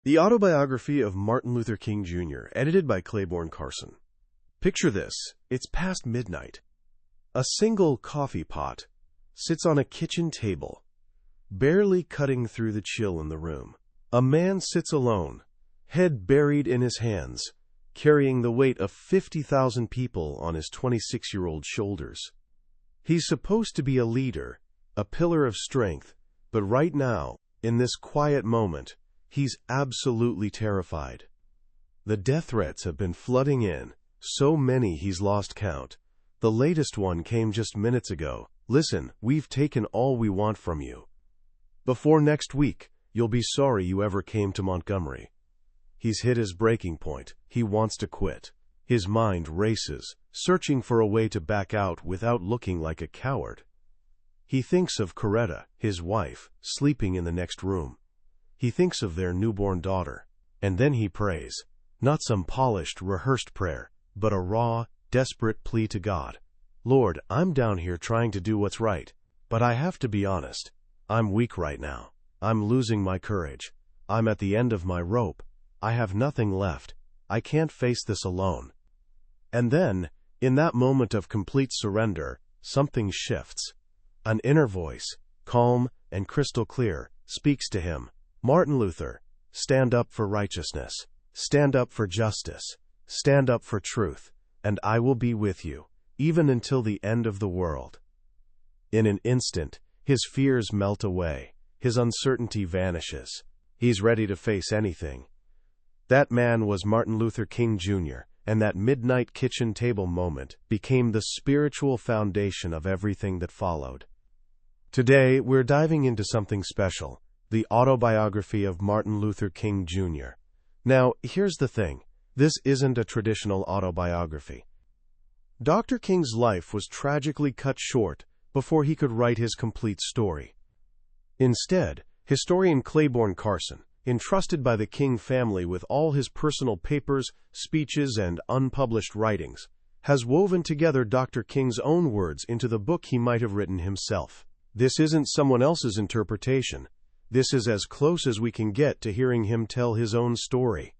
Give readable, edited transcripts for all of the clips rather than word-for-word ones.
The Autobiography of Martin Luther King Jr., edited by Clayborne Carson. Picture this. It's past midnight. A single coffee pot sits on a kitchen table, barely cutting through the chill in the room. A man sits alone, head buried in his hands, carrying the weight of 50,000 people on his 26-year-old shoulders. He's supposed to be a leader, a pillar of strength, but right now, in this quiet moment, he's absolutely terrified. The death threats have been flooding in, so many he's lost count. The latest one came just minutes ago. Listen, we've taken all we want from you. Before next week, you'll be sorry you ever came to Montgomery. He's hit his breaking point. He wants to quit. His mind races, searching for a way to back out without looking like a coward. He thinks of Coretta, his wife, sleeping in the next room. He thinks of their newborn daughter. And then he prays. Not some polished, rehearsed prayer, but a raw, desperate plea to God. Lord, I'm down here trying to do what's right, but I have to be honest. I'm weak right now. I'm losing my courage. I'm at the end of my rope. I have nothing left. I can't face this alone. And then, in that moment of complete surrender, something shifts. An inner voice, calm and crystal clear, speaks to him. Martin Luther, stand up for righteousness. Stand up for justice. Stand up for truth, and I will be with you, even until the end of the world. In an instant, his fears melt away. His uncertainty vanishes. He's ready to face anything. That man was Martin Luther King Jr., and that midnight kitchen table moment became the spiritual foundation of everything that followed. Today, we're diving into something special, the Autobiography of Martin Luther King Jr. Now, here's the thing. This isn't a traditional autobiography. Dr. King's life was tragically cut short before he could write his complete story. Instead, historian Clayborne Carson, entrusted by the King family with all his personal papers, speeches, and unpublished writings, has woven together Dr. King's own words into the book he might have written himself. This isn't someone else's interpretation. This is as close as we can get to hearing him tell his own story.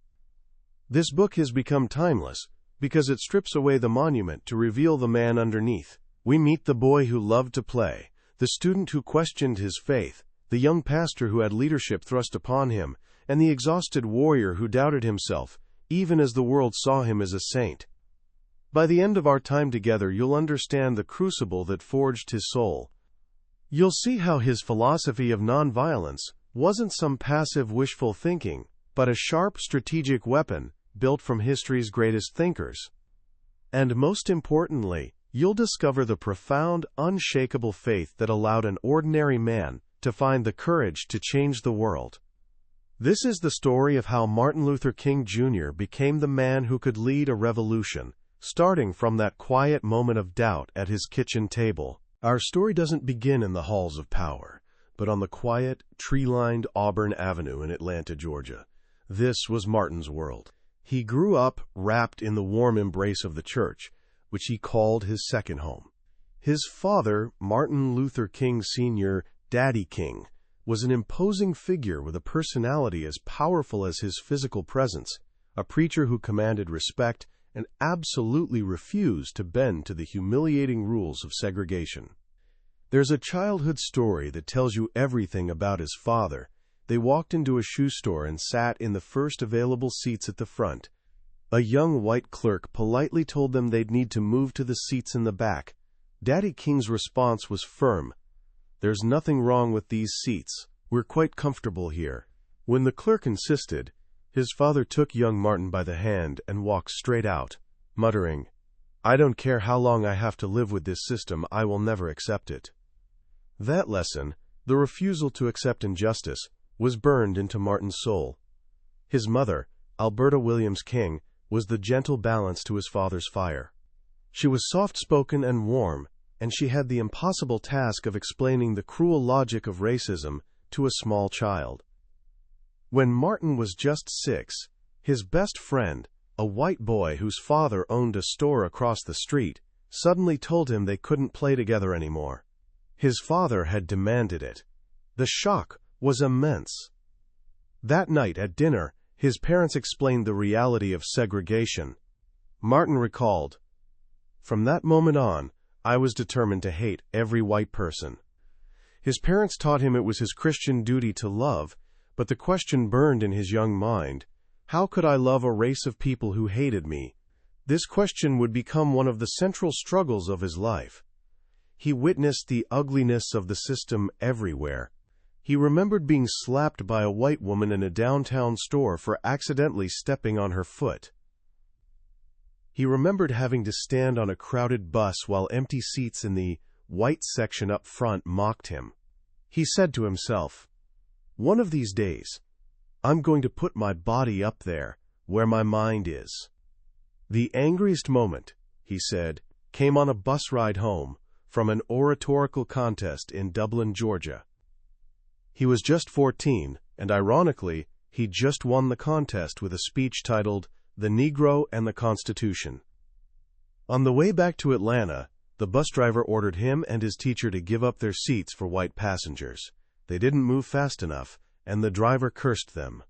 This book has become timeless because it strips away the monument to reveal the man underneath. We meet the boy who loved to play, the student who questioned his faith, the young pastor who had leadership thrust upon him, and the exhausted warrior who doubted himself, even as the world saw him as a saint. By the end of our time together, you'll understand the crucible that forged his soul. You'll see how his philosophy of nonviolence wasn't some passive wishful thinking, but a sharp strategic weapon built from history's greatest thinkers. And most importantly, you'll discover the profound, unshakable faith that allowed an ordinary man to find the courage to change the world. This is the story of how Martin Luther King Jr. became the man who could lead a revolution, starting from that quiet moment of doubt at his kitchen table. Our story doesn't begin in the halls of power, but on the quiet, tree-lined Auburn Avenue in Atlanta, Georgia. This was Martin's world. He grew up wrapped in the warm embrace of the church, which he called his second home. His father, Martin Luther King Sr., Daddy King, was an imposing figure with a personality as powerful as his physical presence, a preacher who commanded respect and absolutely refused to bend to the humiliating rules of segregation. There's a childhood story that tells you everything about his father. They walked into a shoe store and sat in the first available seats at the front. A young white clerk politely told them they'd need to move to the seats in the back. Daddy King's response was firm. "There's nothing wrong with these seats. We're quite comfortable here." When the clerk insisted, his father took young Martin by the hand and walked straight out, muttering, "I don't care how long I have to live with this system, I will never accept it." That lesson, the refusal to accept injustice, was burned into Martin's soul. His mother, Alberta Williams King, was the gentle balance to his father's fire. She was soft-spoken and warm, and she had the impossible task of explaining the cruel logic of racism to a small child. When Martin was just 6, his best friend, a white boy whose father owned a store across the street, suddenly told him they couldn't play together anymore. His father had demanded it. The shock was immense. That night at dinner, his parents explained the reality of segregation. Martin recalled, "From that moment on, I was determined to hate every white person." His parents taught him it was his Christian duty to love, but the question burned in his young mind, how could I love a race of people who hated me? This question would become one of the central struggles of his life. He witnessed the ugliness of the system everywhere. He remembered being slapped by a white woman in a downtown store for accidentally stepping on her foot. He remembered having to stand on a crowded bus while empty seats in the white section up front mocked him. He said to himself, "One of these days, I'm going to put my body up there, where my mind is." The angriest moment, he said, came on a bus ride home from an oratorical contest in Dublin, Georgia. He was just 14, and ironically, he just won the contest with a speech titled, "The Negro and the Constitution." On the way back to Atlanta, the bus driver ordered him and his teacher to give up their seats for white passengers. They didn't move fast enough, and the driver cursed them.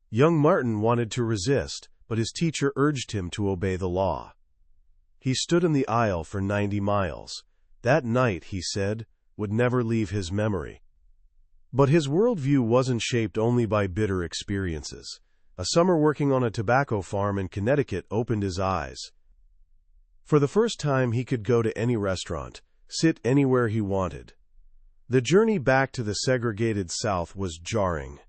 Young Martin wanted to resist, but his teacher urged him to obey the law. He stood in the aisle for 90 miles. That night, he said, would never leave his memory. But his worldview wasn't shaped only by bitter experiences. A summer working on a tobacco farm in Connecticut opened his eyes. For the first time, he could go to any restaurant, sit anywhere he wanted. The journey back to the segregated South was jarring.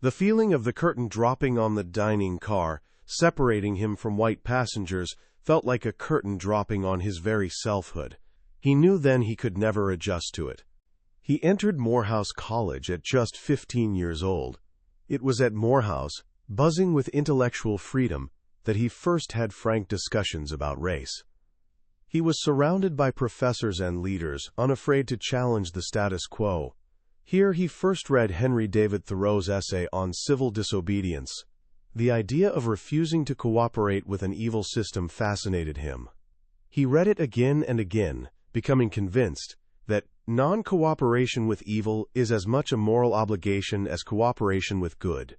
The feeling of the curtain dropping on the dining car, separating him from white passengers, felt like a curtain dropping on his very selfhood. He knew then he could never adjust to it. He entered Morehouse College at just 15 years old. It was at Morehouse, buzzing with intellectual freedom, that he first had frank discussions about race. He was surrounded by professors and leaders, unafraid to challenge the status quo. Here he first read Henry David Thoreau's essay on civil disobedience. The idea of refusing to cooperate with an evil system fascinated him. He read it again and again, becoming convinced that non-cooperation with evil is as much a moral obligation as cooperation with good.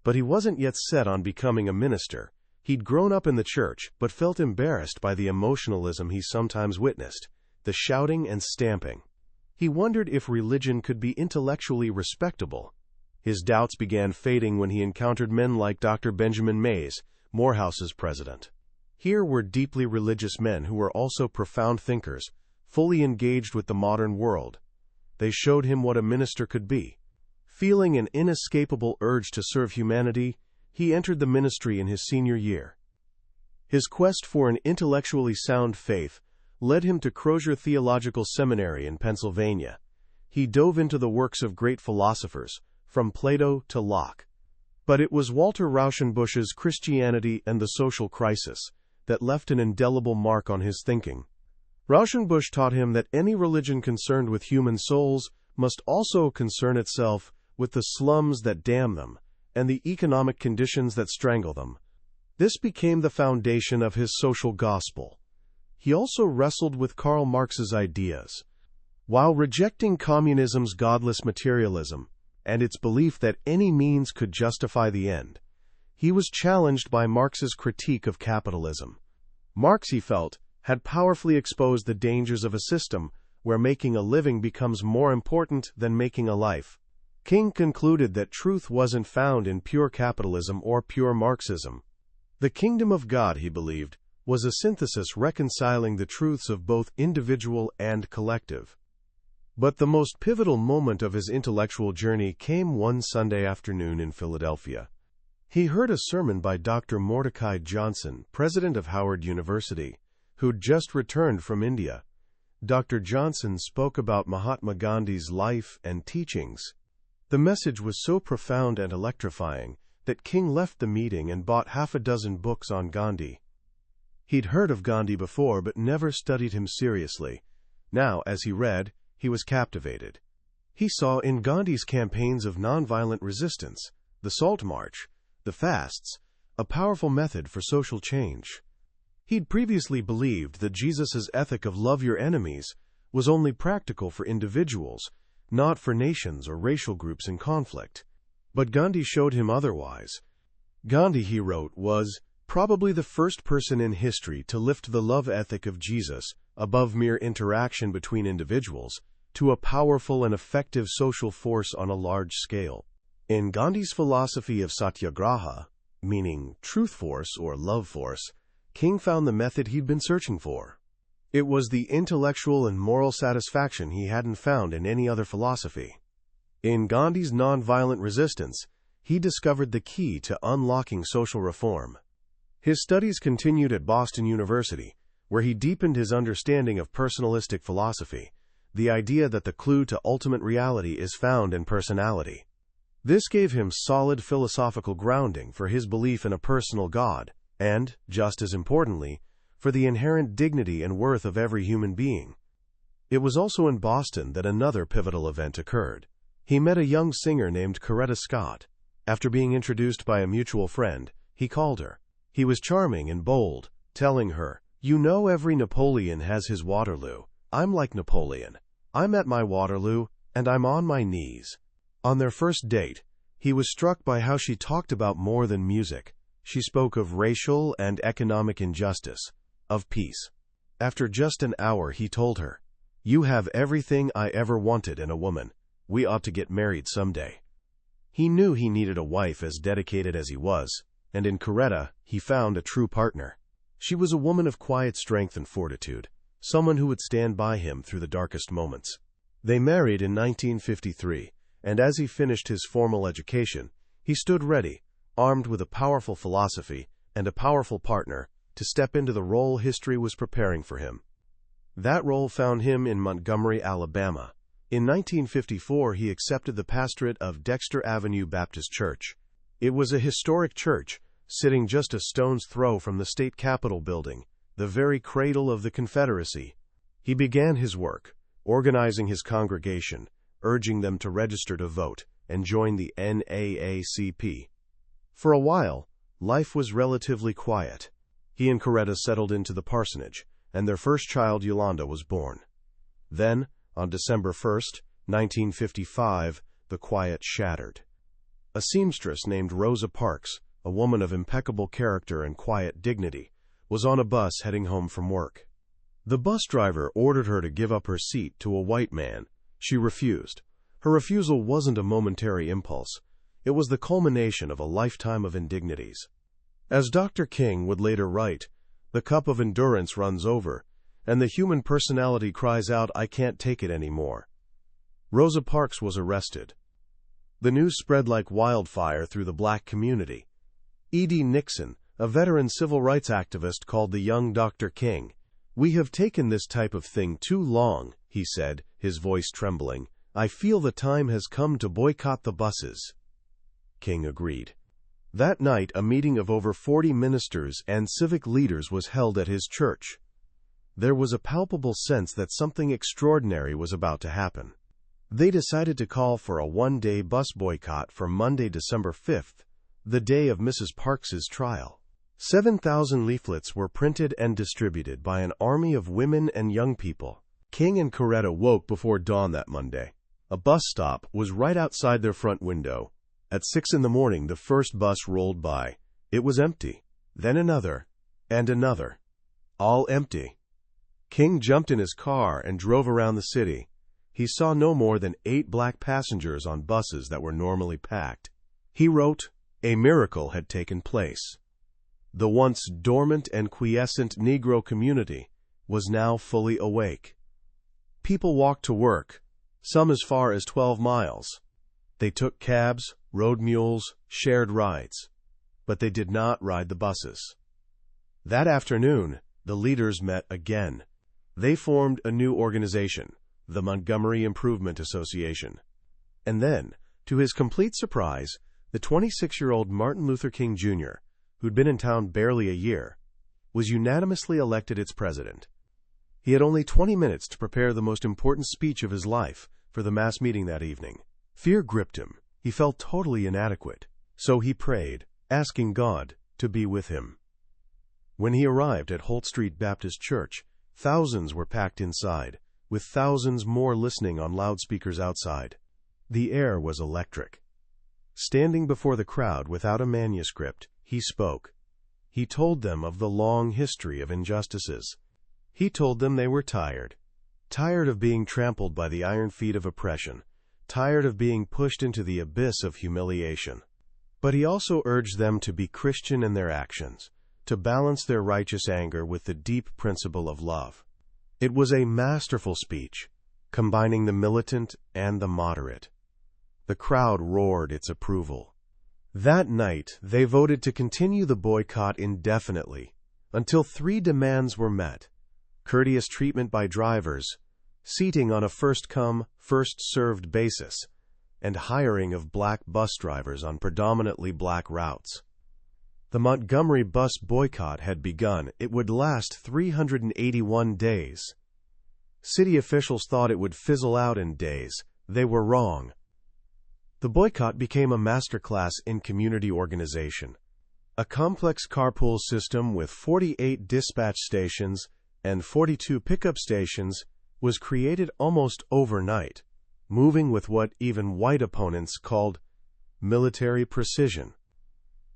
But he wasn't yet set on becoming a minister. He'd grown up in the church, but felt embarrassed by the emotionalism he sometimes witnessed, the shouting and stamping. He wondered if religion could be intellectually respectable. His doubts began fading when he encountered men like Dr. Benjamin Mays, Morehouse's president. Here were deeply religious men who were also profound thinkers, fully engaged with the modern world. They showed him what a minister could be. Feeling an inescapable urge to serve humanity, he entered the ministry in his senior year. His quest for an intellectually sound faith led him to Crozier Theological Seminary in Pennsylvania. He dove into the works of great philosophers, from Plato to Locke. But it was Walter Rauschenbusch's Christianity and the Social Crisis that left an indelible mark on his thinking. Rauschenbusch taught him that any religion concerned with human souls must also concern itself with the slums that damn them and the economic conditions that strangle them. This became the foundation of his social gospel. He also wrestled with Karl Marx's ideas. While rejecting communism's godless materialism and its belief that any means could justify the end, he was challenged by Marx's critique of capitalism. Marx, he felt, had powerfully exposed the dangers of a system where making a living becomes more important than making a life. King concluded that truth wasn't found in pure capitalism or pure Marxism. The kingdom of God, he believed, was a synthesis reconciling the truths of both individual and collective. But the most pivotal moment of his intellectual journey came one Sunday afternoon in Philadelphia. He heard a sermon by Dr. Mordecai Johnson, president of Howard University, who'd just returned from India. Dr. Johnson spoke about Mahatma Gandhi's life and teachings. The message was so profound and electrifying that King left the meeting and bought 6 books on Gandhi. He'd heard of Gandhi before but never studied him seriously. Now, as he read, he was captivated. He saw in Gandhi's campaigns of nonviolent resistance, the Salt March, the fasts, a powerful method for social change. He'd previously believed that Jesus' ethic of love your enemies was only practical for individuals, not for nations or racial groups in conflict. But Gandhi showed him otherwise. Gandhi, he wrote, was probably the first person in history to lift the love ethic of Jesus above mere interaction between individuals to a powerful and effective social force on a large scale. In Gandhi's philosophy of satyagraha, meaning truth force or love force, King found the method he'd been searching for. It was the intellectual and moral satisfaction he hadn't found in any other philosophy. In Gandhi's nonviolent resistance, he discovered the key to unlocking social reform. His studies continued at Boston University, where he deepened his understanding of personalistic philosophy, the idea that the clue to ultimate reality is found in personality. This gave him solid philosophical grounding for his belief in a personal God, and, just as importantly, for the inherent dignity and worth of every human being. It was also in Boston that another pivotal event occurred. He met a young singer named Coretta Scott. After being introduced by a mutual friend, he called her. He was charming and bold, telling her, "You know, every Napoleon has his Waterloo. I'm like Napoleon. I'm at my Waterloo, and I'm on my knees." On their first date, he was struck by how she talked about more than music. She spoke of racial and economic injustice, of peace. After just an hour, he told her, "You have everything I ever wanted in a woman. We ought to get married someday." He knew he needed a wife as dedicated as he was, and in Coretta, he found a true partner. She was a woman of quiet strength and fortitude, someone who would stand by him through the darkest moments. They married in 1953, and as he finished his formal education, he stood ready, armed with a powerful philosophy and a powerful partner, to step into the role history was preparing for him. That role found him in Montgomery, Alabama. In 1954, he accepted the pastorate of Dexter Avenue Baptist Church. It was a historic church, sitting just a stone's throw from the state capitol building, the very cradle of the Confederacy. He began his work, organizing his congregation, urging them to register to vote and join the NAACP. For a while, life was relatively quiet. He and Coretta settled into the parsonage, and their first child, Yolanda, was born. Then, on December 1st, 1955, the quiet shattered. A seamstress named Rosa Parks, a woman of impeccable character and quiet dignity, was on a bus heading home from work. The bus driver ordered her to give up her seat to a white man. She refused. Her refusal wasn't a momentary impulse. It was the culmination of a lifetime of indignities. As Dr. King would later write, the cup of endurance runs over, and the human personality cries out, "I can't take it anymore." Rosa Parks was arrested. The news spread like wildfire through the black community. E.D. Nixon, a veteran civil rights activist, called the young Dr. King. "We have taken this type of thing too long," he said, his voice trembling. "I feel the time has come to boycott the buses." King agreed. That night, a meeting of over 40 ministers and civic leaders was held at his church. There was a palpable sense that something extraordinary was about to happen. They decided to call for a one-day bus boycott for Monday, December 5th, the day of Mrs. Parks's trial. 7,000 leaflets were printed and distributed by an army of women and young people. King and Coretta woke before dawn that Monday. A bus stop was right outside their front window. At 6 a.m, the first bus rolled by. It was empty. Then another, and another. All empty. King jumped in his car and drove around the city. He saw no more than 8 black passengers on buses that were normally packed. He wrote, a miracle had taken place. The once dormant and quiescent Negro community was now fully awake. People walked to work, some as far as 12 miles. They took cabs, rode mules, shared rides. But they did not ride the buses. That afternoon, the leaders met again. They formed a new organization, the Montgomery Improvement Association. And then, to his complete surprise, the 26-year-old Martin Luther King Jr., who'd been in town barely a year, was unanimously elected its president. He had only 20 minutes to prepare the most important speech of his life for the mass meeting that evening. Fear gripped him. He felt totally inadequate. So he prayed, asking God to be with him. When he arrived at Holt Street Baptist Church, thousands were packed inside, with thousands more listening on loudspeakers outside. The air was electric. Standing before the crowd without a manuscript, he spoke. He told them of the long history of injustices. He told them they were tired. Tired of being trampled by the iron feet of oppression. Tired of being pushed into the abyss of humiliation. But he also urged them to be Christian in their actions, to balance their righteous anger with the deep principle of love. It was a masterful speech, combining the militant and the moderate. The crowd roared its approval. That night, they voted to continue the boycott indefinitely, until 3 demands were met: courteous treatment by drivers, seating on a first-come, first-served basis, and hiring of black bus drivers on predominantly black routes. The Montgomery Bus Boycott had begun. It would last 381 days. City officials thought it would fizzle out in days. They were wrong. The boycott became a masterclass in community organization. A complex carpool system with 48 dispatch stations and 42 pickup stations was created almost overnight, moving with what even white opponents called military precision.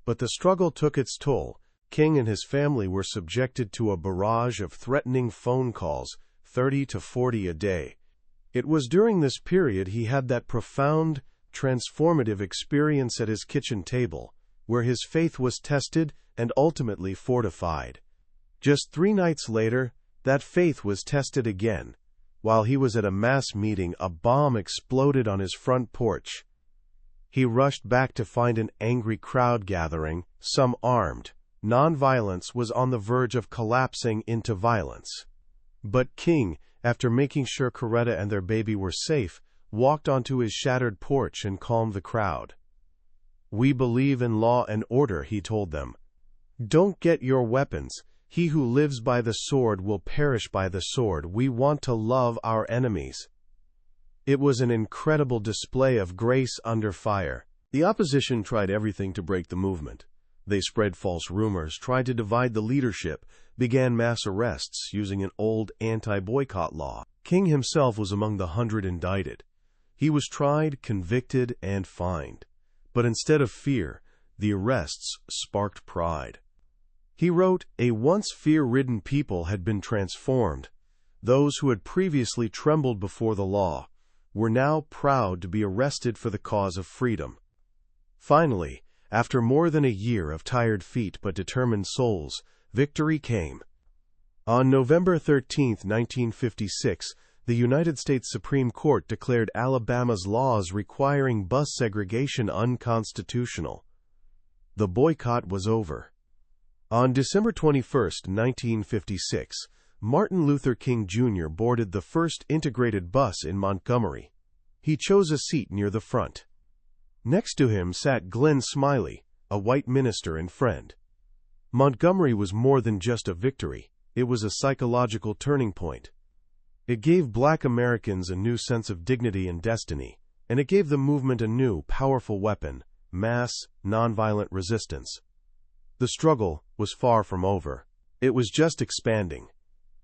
But the struggle took its toll. King and his family were subjected to a barrage of threatening phone calls, 30 to 40 a day. It was during this period he had that profound, transformative experience at his kitchen table, where his faith was tested and ultimately fortified. Just 3 nights later, that faith was tested again. While he was at a mass meeting, a bomb exploded on his front porch. He rushed back to find an angry crowd gathering, some armed. Nonviolence was on the verge of collapsing into violence. But King, after making sure Coretta and their baby were safe, walked onto his shattered porch and calmed the crowd. "We believe in law and order," he told them. "Don't get your weapons. He who lives by the sword will perish by the sword. We want to love our enemies." It was an incredible display of grace under fire. The opposition tried everything to break the movement. They spread false rumors, tried to divide the leadership, began mass arrests using an old anti-boycott law. King himself was among the 100 indicted. He was tried, convicted, and fined. But instead of fear, the arrests sparked pride. He wrote, "A once fear-ridden people had been transformed. Those who had previously trembled before the law were now proud to be arrested for the cause of freedom." Finally, after more than a year of tired feet but determined souls, victory came. On November 13, 1956, the United States Supreme Court declared Alabama's laws requiring bus segregation unconstitutional. The boycott was over. On December 21, 1956, Martin Luther King Jr. boarded the first integrated bus in Montgomery. He chose a seat near the front. Next to him sat Glenn Smiley, a white minister and friend. Montgomery was more than just a victory. It was a psychological turning point. It gave Black Americans a new sense of dignity and destiny, and it gave the movement a new, powerful weapon: mass, nonviolent resistance. The struggle was far from over. It was just expanding.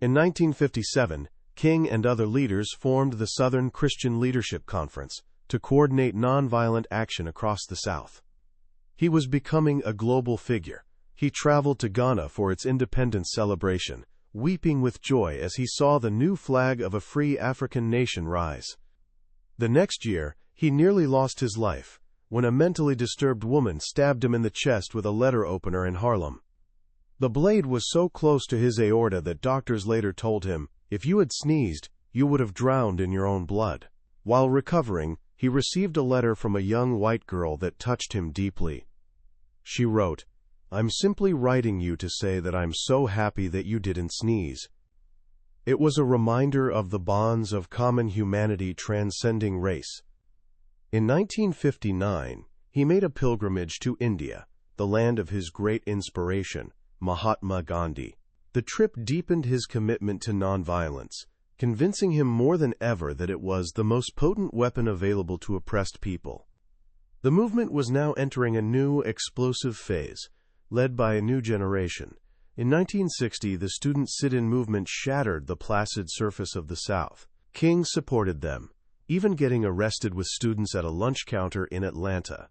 In 1957, King and other leaders formed the Southern Christian Leadership Conference to coordinate nonviolent action across the South. He was becoming a global figure. He traveled to Ghana for its independence celebration, weeping with joy as he saw the new flag of a free African nation rise. The next year, he nearly lost his life when a mentally disturbed woman stabbed him in the chest with a letter opener in Harlem. The blade was so close to his aorta that doctors later told him, "If you had sneezed, you would have drowned in your own blood." While recovering, he received a letter from a young white girl that touched him deeply. She wrote, "I'm simply writing you to say that I'm so happy that you didn't sneeze." It was a reminder of the bonds of common humanity transcending race. In 1959, he made a pilgrimage to India, the land of his great inspiration, Mahatma Gandhi. The trip deepened his commitment to nonviolence, convincing him more than ever that it was the most potent weapon available to oppressed people. The movement was now entering a new, explosive phase, led by a new generation. In 1960, the student sit-in movement shattered the placid surface of the South. King supported them, even getting arrested with students at a lunch counter in Atlanta.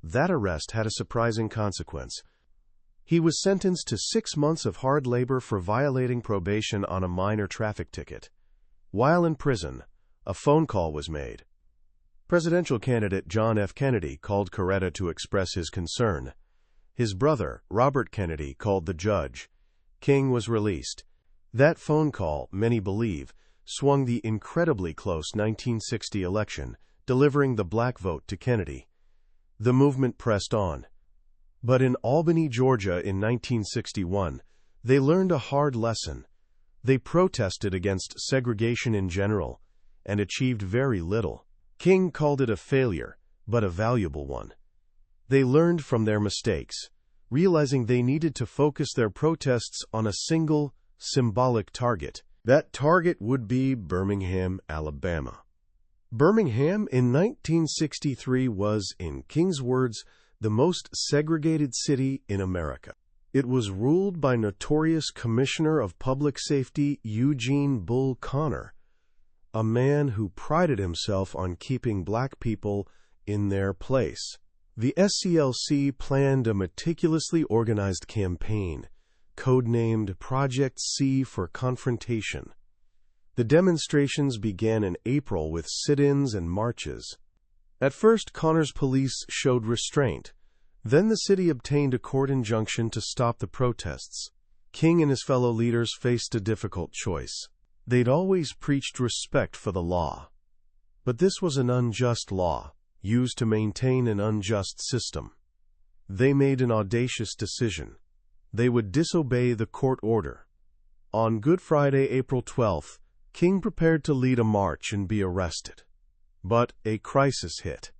That arrest had a surprising consequence. He was sentenced to 6 months of hard labor for violating probation on a minor traffic ticket. While in prison, a phone call was made. Presidential candidate John F. Kennedy called Coretta to express his concern. His brother, Robert Kennedy, called the judge. King was released. That phone call, many believe, swung the incredibly close 1960 election, delivering the black vote to Kennedy. The movement pressed on. But in Albany, Georgia in 1961, they learned a hard lesson. They protested against segregation in general and achieved very little. King called it a failure, but a valuable one. They learned from their mistakes, realizing they needed to focus their protests on a single, symbolic target. That target would be Birmingham, Alabama. Birmingham in 1963 was, in King's words, the most segregated city in America. It was ruled by notorious Commissioner of Public Safety Eugene Bull Connor, a man who prided himself on keeping black people in their place. The SCLC planned a meticulously organized campaign, codenamed Project C for Confrontation. The demonstrations began in April with sit-ins and marches. At first, Connor's police showed restraint. Then the city obtained a court injunction to stop the protests. King and his fellow leaders faced a difficult choice. They'd always preached respect for the law. But this was an unjust law, used to maintain an unjust system. They made an audacious decision. They would disobey the court order. On Good Friday, April 12th, King prepared to lead a march and be arrested. But a crisis hit.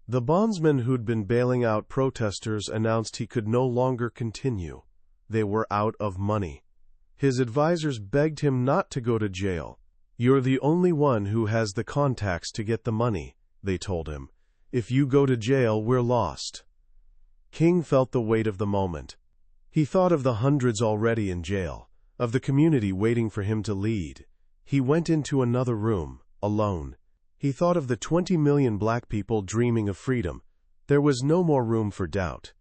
The bondsman who'd been bailing out protesters announced he could no longer continue. They were out of money. His advisors begged him not to go to jail. "You're the only one who has the contacts to get the money," they told him. "If you go to jail, we're lost." King felt the weight of the moment. He thought of the hundreds already in jail, of the community waiting for him to lead. He went into another room, alone. He thought of the 20 million black people dreaming of freedom. There was no more room for doubt.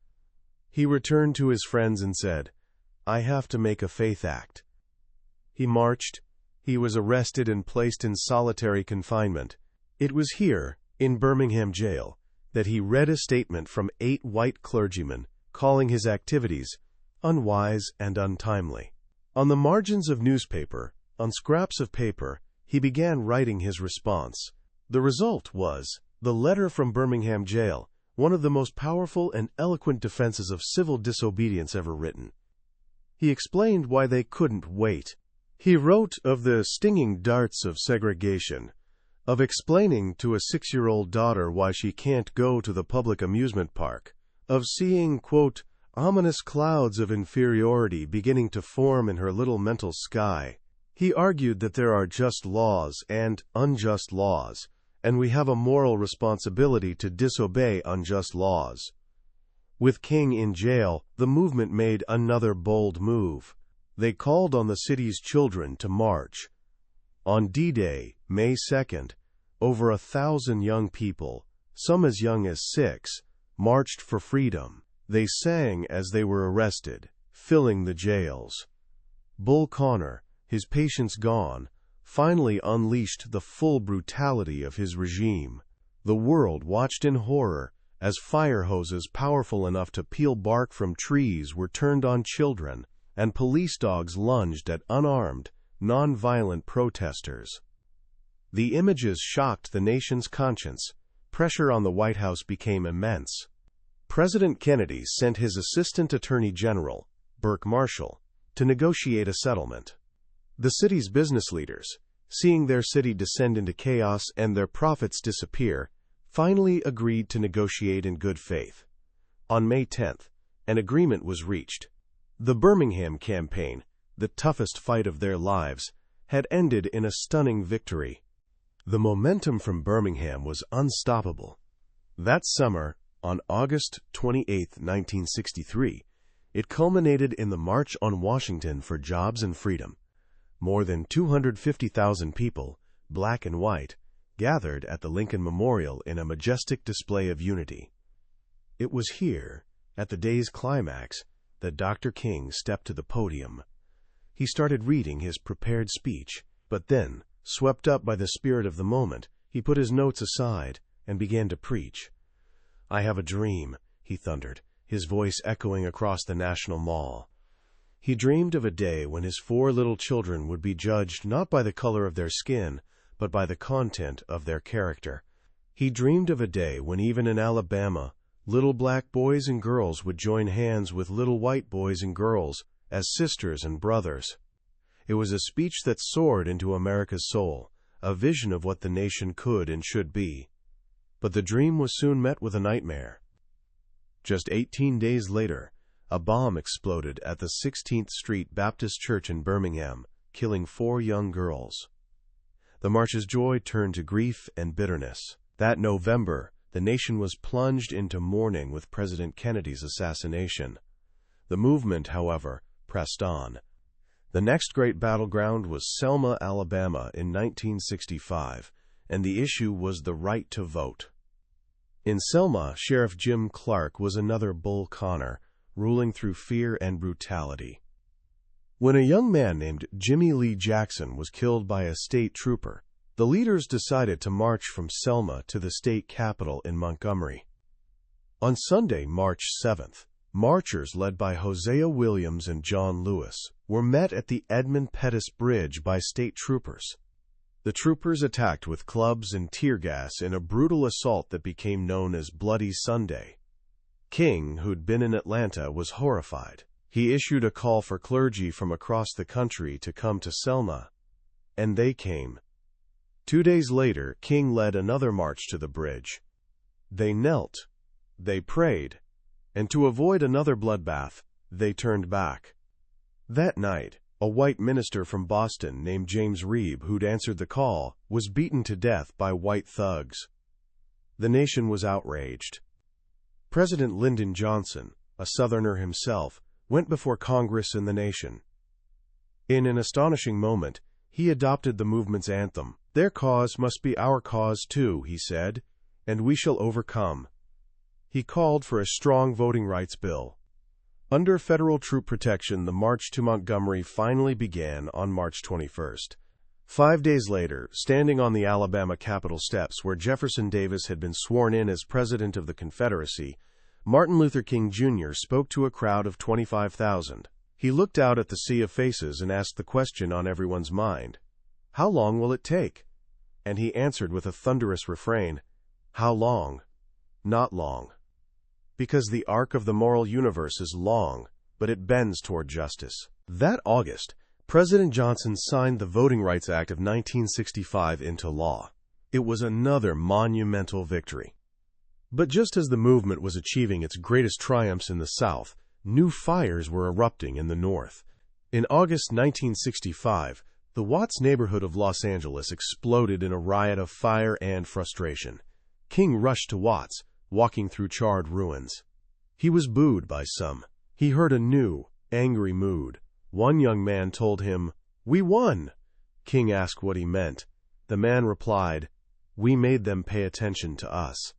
He returned to his friends and said, "I have to make a faith act." He marched. He was arrested and placed in solitary confinement. It was here, in Birmingham jail, that he read a statement from 8 white clergymen, calling his activities unwise and untimely. On the margins of newspaper, on scraps of paper, he began writing his response. The result was the letter from Birmingham jail, one of the most powerful and eloquent defenses of civil disobedience ever written. He explained why they couldn't wait. He wrote of the stinging darts of segregation, of explaining to a 6-year-old daughter why she can't go to the public amusement park, of seeing, quote, ominous clouds of inferiority beginning to form in her little mental sky. He argued that there are just laws and unjust laws, and we have a moral responsibility to disobey unjust laws. With King in jail, the movement made another bold move. They called on the city's children to march. On D-Day, May 2nd, over 1,000 young people, some as young as 6, marched for freedom. They sang as they were arrested, filling the jails. Bull Connor, his patience gone, finally unleashed the full brutality of his regime. The world watched in horror as fire hoses powerful enough to peel bark from trees were turned on children, and police dogs lunged at unarmed, nonviolent protesters. The images shocked the nation's conscience. Pressure on the White House became immense. President Kennedy sent his Assistant Attorney General, Burke Marshall, to negotiate a settlement. The city's business leaders, seeing their city descend into chaos and their profits disappear, finally agreed to negotiate in good faith. On May 10th, an agreement was reached. The Birmingham campaign, the toughest fight of their lives, had ended in a stunning victory. The momentum from Birmingham was unstoppable. That summer, on August 28, 1963, it culminated in the March on Washington for Jobs and Freedom. More than 250,000 people, black and white, gathered at the Lincoln Memorial in a majestic display of unity. It was here, at the day's climax, that Dr. King stepped to the podium. He started reading his prepared speech, but then, swept up by the spirit of the moment, he put his notes aside and began to preach. "I have a dream," he thundered, his voice echoing across the National Mall. He dreamed of a day when his 4 little children would be judged not by the color of their skin, but by the content of their character. He dreamed of a day when even in Alabama, little black boys and girls would join hands with little white boys and girls as sisters and brothers. It was a speech that soared into America's soul, a vision of what the nation could and should be. But the dream was soon met with a nightmare. Just 18 days later, a bomb exploded at the 16th Street Baptist Church in Birmingham, killing 4 young girls. The march's joy turned to grief and bitterness. That November, the nation was plunged into mourning with President Kennedy's assassination. The movement, however, pressed on. The next great battleground was Selma, Alabama in 1965, and the issue was the right to vote. In Selma, Sheriff Jim Clark was another Bull Connor, ruling through fear and brutality. When a young man named Jimmy Lee Jackson was killed by a state trooper, the leaders decided to march from Selma to the state capitol in Montgomery. On Sunday, March 7th, marchers led by Hosea Williams and John Lewis were met at the Edmund Pettus Bridge by state troopers. The troopers attacked with clubs and tear gas in a brutal assault that became known as Bloody Sunday. King, who'd been in Atlanta, was horrified. He issued a call for clergy from across the country to come to Selma, and they came. 2 days later, King led another march to the bridge. They knelt, they prayed, and to avoid another bloodbath, they turned back. That night, a white minister from Boston named James Reeb, who'd answered the call, was beaten to death by white thugs. The nation was outraged. President Lyndon Johnson, a Southerner himself, went before Congress and the nation. In an astonishing moment, he adopted the movement's anthem. "Their cause must be our cause too," he said, "and we shall overcome." He called for a strong voting rights bill. Under federal troop protection, the march to Montgomery finally began on March 21st. 5 days later, standing on the Alabama Capitol steps where Jefferson Davis had been sworn in as President of the Confederacy, Martin Luther King Jr. spoke to a crowd of 25,000. He looked out at the sea of faces and asked the question on everyone's mind, "How long will it take?" And he answered with a thunderous refrain, "How long? Not long." Because the arc of the moral universe is long, but it bends toward justice. That August, President Johnson signed the Voting Rights Act of 1965 into law. It was another monumental victory. But just as the movement was achieving its greatest triumphs in the South, new fires were erupting in the North. In August 1965, the Watts neighborhood of Los Angeles exploded in a riot of fire and frustration. King rushed to Watts, walking through charred ruins. He was booed by some. He heard a new, angry mood. One young man told him, "We won." King asked what he meant. The man replied, "We made them pay attention to us."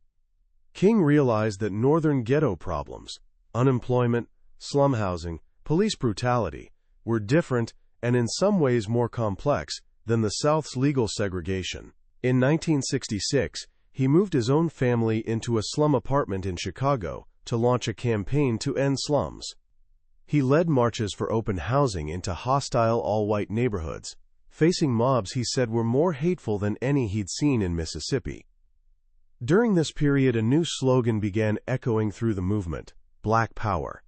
King realized that northern ghetto problems, unemployment, slum housing, police brutality, were different and in some ways more complex than the South's legal segregation. In 1966, he moved his own family into a slum apartment in Chicago to launch a campaign to end slums. He led marches for open housing into hostile all-white neighborhoods, facing mobs he said were more hateful than any he'd seen in Mississippi. During this period, a new slogan began echoing through the movement: Black Power.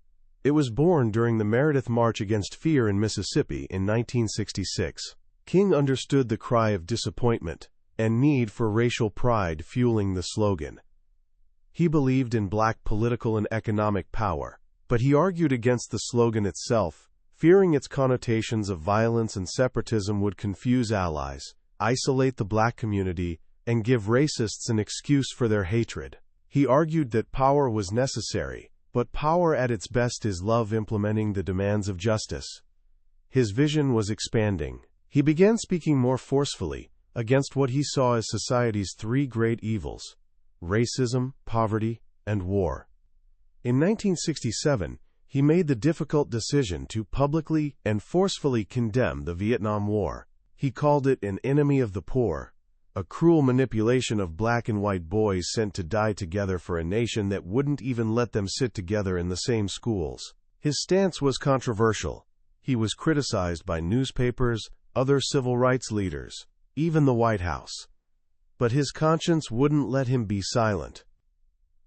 It was born during the Meredith March Against Fear in Mississippi in 1966. King understood the cry of disappointment and need for racial pride fueling the slogan. He believed in black political and economic power, but he argued against the slogan itself, fearing its connotations of violence and separatism would confuse allies, isolate the black community, and give racists an excuse for their hatred. He argued that power was necessary, but power at its best is love implementing the demands of justice. His vision was expanding. He began speaking more forcefully against what he saw as society's 3 great evils: racism, poverty, and war. In 1967, he made the difficult decision to publicly and forcefully condemn the Vietnam War. He called it an enemy of the poor, a cruel manipulation of black and white boys sent to die together for a nation that wouldn't even let them sit together in the same schools. His stance was controversial. He was criticized by newspapers, other civil rights leaders, even the White House. But his conscience wouldn't let him be silent.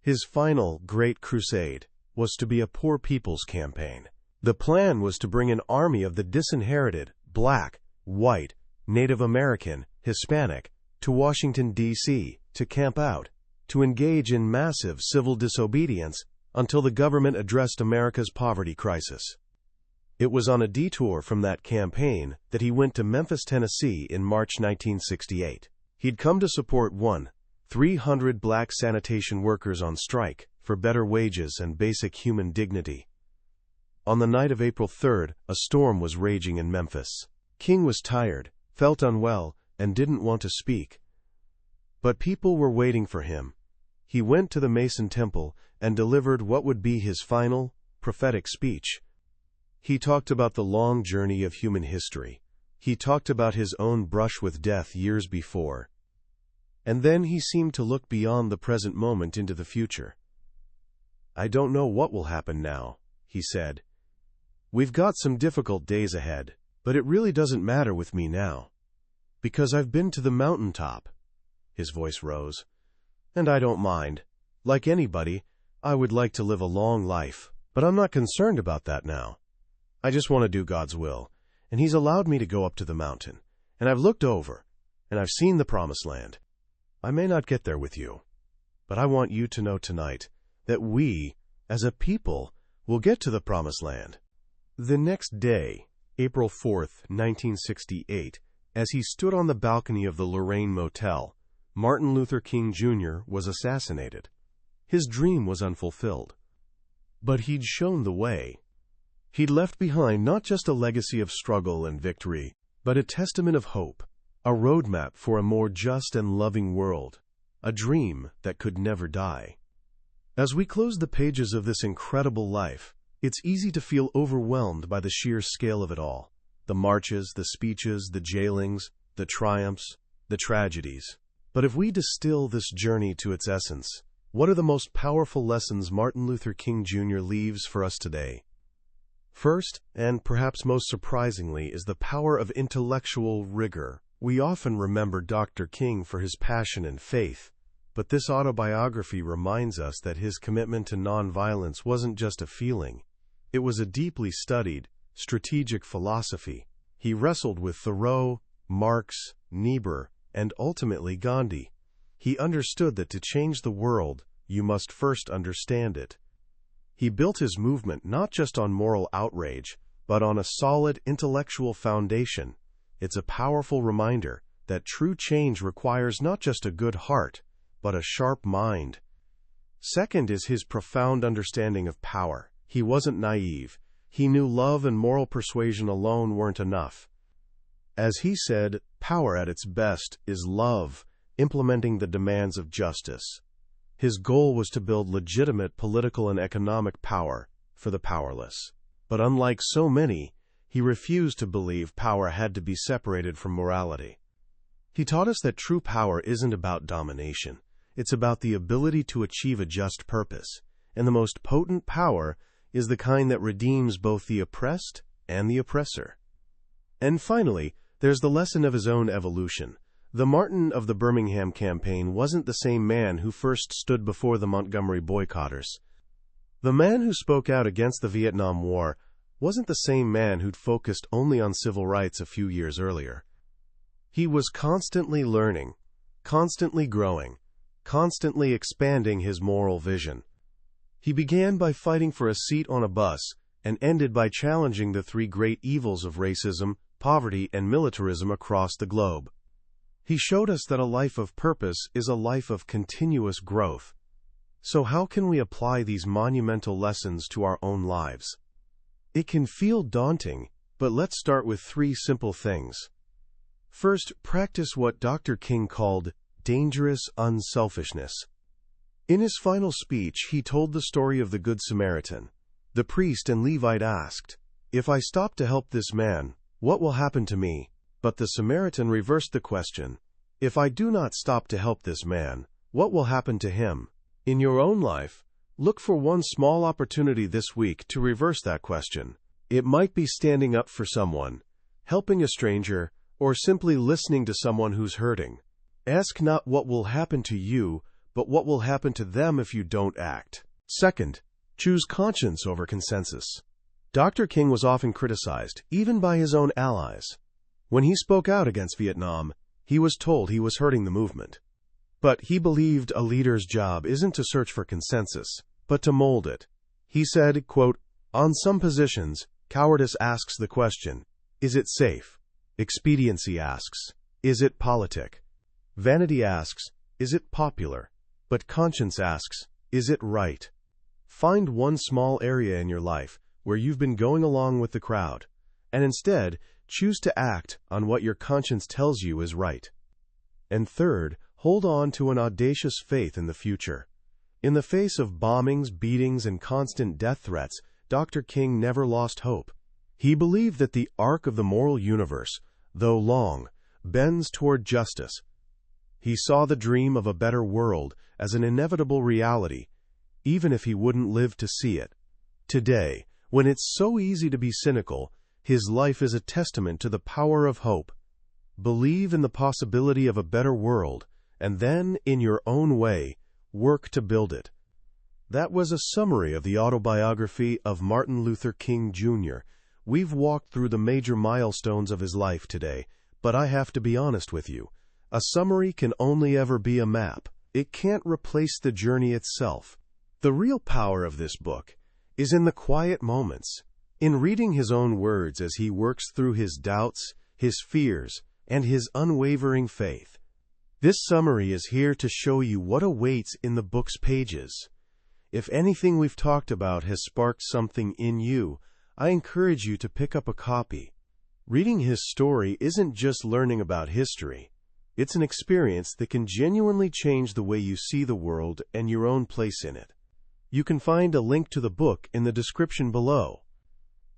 His final great crusade was to be a poor people's campaign. The plan was to bring an army of the disinherited, black, white, Native American, Hispanic, to Washington, D.C., to camp out, to engage in massive civil disobedience until the government addressed America's poverty crisis. It was on a detour from that campaign that he went to Memphis, Tennessee in March 1968. He'd come to support 300 black sanitation workers on strike for better wages and basic human dignity. On the night of April 3rd, a storm was raging in Memphis. King was tired, felt unwell, and didn't want to speak. But people were waiting for him. He went to the Mason Temple and delivered what would be his final, prophetic speech. He talked about the long journey of human history. He talked about his own brush with death years before. And then he seemed to look beyond the present moment into the future. "I don't know what will happen now," he said. "We've got some difficult days ahead, but it really doesn't matter with me now. Because I've been to the mountaintop." His voice rose. "And I don't mind. Like anybody, I would like to live a long life, but I'm not concerned about that now. I just want to do God's will, and He's allowed me to go up to the mountain, and I've looked over, and I've seen the promised land. I may not get there with you, but I want you to know tonight that we, as a people, will get to the promised land." The next day, April 4th, 1968, as he stood on the balcony of the Lorraine Motel, Martin Luther King Jr. was assassinated. His dream was unfulfilled. But he'd shown the way. He'd left behind not just a legacy of struggle and victory, but a testament of hope, a roadmap for a more just and loving world, a dream that could never die. As we close the pages of this incredible life, it's easy to feel overwhelmed by the sheer scale of it all. The marches, the speeches, the jailings, the triumphs, the tragedies. But if we distill this journey to its essence, what are the most powerful lessons Martin Luther King Jr. leaves for us today? First, and perhaps most surprisingly, is the power of intellectual rigor. We often remember Dr. King for his passion and faith, but this autobiography reminds us that his commitment to nonviolence wasn't just a feeling. It was a deeply studied, strategic philosophy. He wrestled with Thoreau, Marx, Niebuhr, and ultimately Gandhi. He understood that to change the world, you must first understand it. He built his movement not just on moral outrage, but on a solid intellectual foundation. It's a powerful reminder that true change requires not just a good heart, but a sharp mind. Second is his profound understanding of power. He wasn't naive. He knew love and moral persuasion alone weren't enough. As he said, power at its best is love, implementing the demands of justice. His goal was to build legitimate political and economic power for the powerless. But unlike so many, he refused to believe power had to be separated from morality. He taught us that true power isn't about domination. It's about the ability to achieve a just purpose. And the most potent power is the kind that redeems both the oppressed and the oppressor. And finally, there's the lesson of his own evolution. The Martin of the Birmingham campaign wasn't the same man who first stood before the Montgomery boycotters. The man who spoke out against the Vietnam War wasn't the same man who'd focused only on civil rights a few years earlier. He was constantly learning, constantly growing, constantly expanding his moral vision. He began by fighting for a seat on a bus and ended by challenging the three great evils of racism, poverty, and militarism across the globe. He showed us that a life of purpose is a life of continuous growth. So how can we apply these monumental lessons to our own lives? It can feel daunting, but let's start with three simple things. First, practice what Dr. King called dangerous unselfishness. In his final speech, he told the story of the Good Samaritan. The priest and Levite asked, "If I stop to help this man, what will happen to me?" But the Samaritan reversed the question, "If I do not stop to help this man, what will happen to him?" In your own life, look for one small opportunity this week to reverse that question. It might be standing up for someone, helping a stranger, or simply listening to someone who's hurting. Ask not what will happen to you, but what will happen to them if you don't act. Second, choose conscience over consensus. Dr. King was often criticized, even by his own allies. When he spoke out against Vietnam, he was told he was hurting the movement. But he believed a leader's job isn't to search for consensus, but to mold it. He said, quote, "On some positions, cowardice asks the question, is it safe? Expediency asks, is it politic? Vanity asks, is it popular? But conscience asks, is it right?" Find one small area in your life where you've been going along with the crowd, and instead choose to act on what your conscience tells you is right. And third, hold on to an audacious faith in the future. In the face of bombings, beatings, and constant death threats, Dr. King never lost hope. He believed that the arc of the moral universe, though long, bends toward justice. He saw the dream of a better world as an inevitable reality, even if he wouldn't live to see it. Today, when it's so easy to be cynical, his life is a testament to the power of hope. Believe in the possibility of a better world, and then, in your own way, work to build it. That was a summary of the autobiography of Martin Luther King Jr. We've walked through the major milestones of his life today, but I have to be honest with you. A summary can only ever be a map. It can't replace the journey itself. The real power of this book is in the quiet moments, in reading his own words as he works through his doubts, his fears, and his unwavering faith. This summary is here to show you what awaits in the book's pages. If anything we've talked about has sparked something in you, I encourage you to pick up a copy. Reading his story isn't just learning about history. It's an experience that can genuinely change the way you see the world and your own place in it. You can find a link to the book in the description below.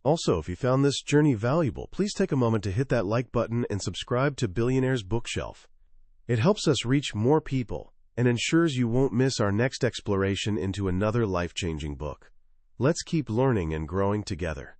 Also, if you found this journey valuable, please take a moment to hit that like button and subscribe to Billionaire's Bookshelf. It helps us reach more people and ensures you won't miss our next exploration into another life-changing book. Let's keep learning and growing together.